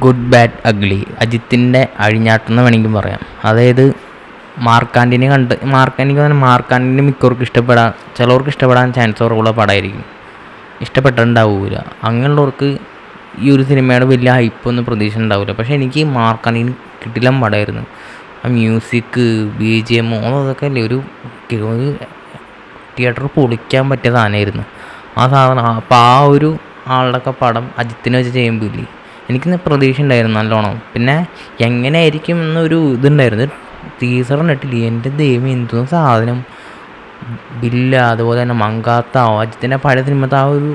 Good bad ugly, അജിത്തിൻ്റെ അഴിഞ്ഞാട്ടം എന്ന് വേണമെങ്കിൽ പറയാം. അതായത് മാർക്കാൻഡിനെ മിക്കവർക്കും ചിലവർക്ക് ഇഷ്ടപ്പെടാൻ ചാൻസ് കുറവുള്ള പടമായിരിക്കും, ഇഷ്ടപ്പെട്ടിട്ടുണ്ടാവില്ല. അങ്ങനെയുള്ളവർക്ക് ഈ ഒരു സിനിമയുടെ വലിയ ഹൈപ്പൊന്നും പ്രതീക്ഷ ഉണ്ടാവില്ല. പക്ഷേ എനിക്ക് മാർക്കാൻഡിന് കിടിലൻ പടമായിരുന്നു. ആ മ്യൂസിക്, BGM അതൊക്കെ അല്ലേ ഒരു തിയേറ്റർ പൊളിക്കാൻ പറ്റിയ സാധനമായിരുന്നു ആ സാധനം. അപ്പോൾ ആ ഒരു ആളുടെയൊക്കെ പടം അജിത്തിനെ വെച്ച് ചെയ്യുമ്പോൾ ഇല്ലേ, എനിക്കിന്ന് പ്രതീക്ഷ ഉണ്ടായിരുന്നു നല്ലോണം. പിന്നെ എങ്ങനെയായിരിക്കും എന്നൊരു ഇതുണ്ടായിരുന്നു. ടീസർ കണ്ടിട്ടില്ലേ, എൻ്റെ ദൈവം എന്തോ സാധനം. ബില്ല, അതുപോലെ തന്നെ മങ്കാത്ത, അജിത്തിൻ്റെ പഴയ സിനിമത്തെ ആ ഒരു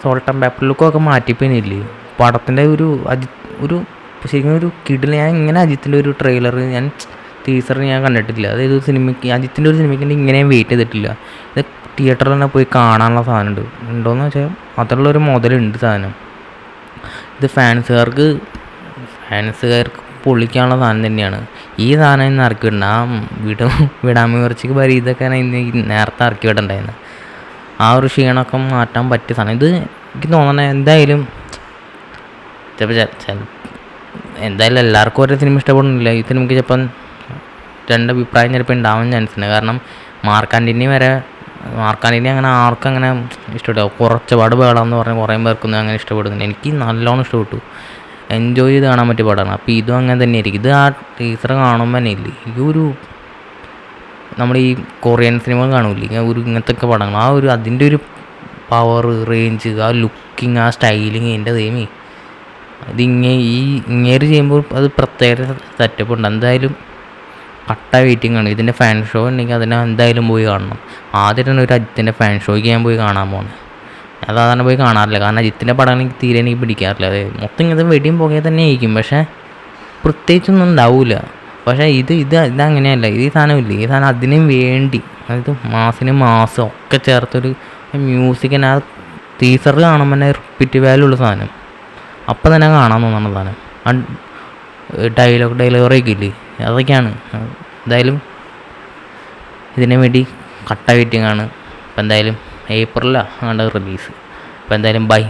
സോൾട്ട് ആൻഡ് പേപ്പർ ലുക്കൊക്കെ മാറ്റിപ്പോയില്ലേ പടത്തിൻ്റെ ഒരു ശരിക്കും ഒരു കിടിൽ. ഞാൻ ഇങ്ങനെ അജിത്തിൻ്റെ ഒരു ട്രെയിലർ ടീസർ ഞാൻ കണ്ടിട്ടില്ല. അതായത് അജിത്തിൻ്റെ ഒരു സിനിമയ്ക്ക് ഇങ്ങനെയും വെയിറ്റ് ചെയ്തിട്ടില്ല. ഇത് തിയേറ്ററിൽ തന്നെ പോയി കാണാനുള്ള സാധനം ഉണ്ടോയെന്ന് വെച്ചാൽ അതിലുള്ളൊരു മുതലുണ്ട് സാധനം. ഇത് ഫാൻസുകാർക്ക് പൊളിക്കാനുള്ള സാധനം തന്നെയാണ്. ഈ സാധനം ഇന്ന് ഇറക്കി വിടണ്ട. വിടാമിറച്ചിക്ക് വരി ഇതൊക്കെ ഇന്ന് നേരത്തെ ഇറക്കി വിടണ്ടായിരുന്നു. ആ ഒരു ക്ഷീണമൊക്കെ മാറ്റാൻ പറ്റിയ സാധനം. ഇത് എനിക്ക് തോന്നണേ എന്തായാലും എല്ലാവർക്കും ഓരോ സിനിമ ഇഷ്ടപ്പെടുന്നില്ല. ഈ സിനിമയ്ക്ക് ചിലപ്പം രണ്ടഭിപ്രായം ചിലപ്പോൾ ഉണ്ടാവാൻ ചാൻസ് ഉണ്ട്. കാരണം മാർക്കാൻഡിനെ അങ്ങനെ ആർക്കങ്ങനെ ഇഷ്ടപ്പെട്ടു. കുറച്ചുപാട് വേളാന്ന് പറഞ്ഞാൽ കുറേ പേർക്കൊന്നും അങ്ങനെ ഇഷ്ടപ്പെടുന്നില്ല. എനിക്ക് നല്ലോണം ഇഷ്ടപ്പെട്ടു, എൻജോയ് ചെയ്ത് കാണാൻ പറ്റിയ പടമാണ്. അപ്പോൾ ഇതും അങ്ങനെ തന്നെയായിരിക്കും. ഇത് ആ ടീച്ചർ കാണുമ്പോൾ തന്നെ ഇല്ലേ, ഈ ഒരു നമ്മൾ ഈ കൊറിയൻ സിനിമ കാണൂല്ലേ, ഇങ്ങനത്തെ ഒക്കെ പടങ്ങൾ, ആ ഒരു അതിൻ്റെ ഒരു പവർ, റേഞ്ച്, ആ ലുക്കിങ്, ആ സ്റ്റൈലിങ്, എൻ്റെ ദൈവമേ, ഇങ്ങേര് ചെയ്യുമ്പോൾ അത് പ്രത്യേക സെറ്റപ്പ് ഉണ്ട്. എന്തായാലും കട്ട വെയിറ്റിംഗ് ആണ്. ഇതിൻ്റെ ഫാൻ ഷോ ഉണ്ടെങ്കിൽ അതിനെ എന്തായാലും പോയി കാണണം. ആദ്യം തന്നെ ഒരു അജിത്തിൻ്റെ ഫാൻ ഷോയ്ക്ക് ഞാൻ പോയി കാണാൻ പോകുന്നത്. ഞാൻ സാധാരണ പോയി കാണാറില്ല, കാരണം അജിത്തിൻ്റെ പടം എനിക്ക് പിടിക്കാറില്ല. അത് മൊത്തം ഇങ്ങനത്തെ വെടിയും പുകയെ തന്നെ ആയിരിക്കും, പക്ഷേ പ്രത്യേകിച്ചൊന്നും ഉണ്ടാവില്ല. പക്ഷേ ഇതങ്ങനെയല്ല. ഈ സാധനമില്ല, ഈ സാധനം അതിനും വേണ്ടി, അതായത് മാസം ഒക്കെ ചേർത്തൊരു മ്യൂസിക്കിന് ആ ടീസർ കാണുമ്പോൾ തന്നെ റിപ്പീറ്റ് വാല്യൂ ഉള്ള സാധനം, അപ്പം തന്നെ കാണാൻ തോന്നുന്ന സാധനം. ഡെലിവറിയൊക്കെ ഇല്ലേ, അതൊക്കെയാണ്. എന്തായാലും ഇതിനു വേണ്ടി കട്ട വെയിറ്റിംഗ് ആണ്. അപ്പോൾ എന്തായാലും ഏപ്രിലാണ് റിലീസ്. അപ്പോൾ എന്തായാലും ബൈ.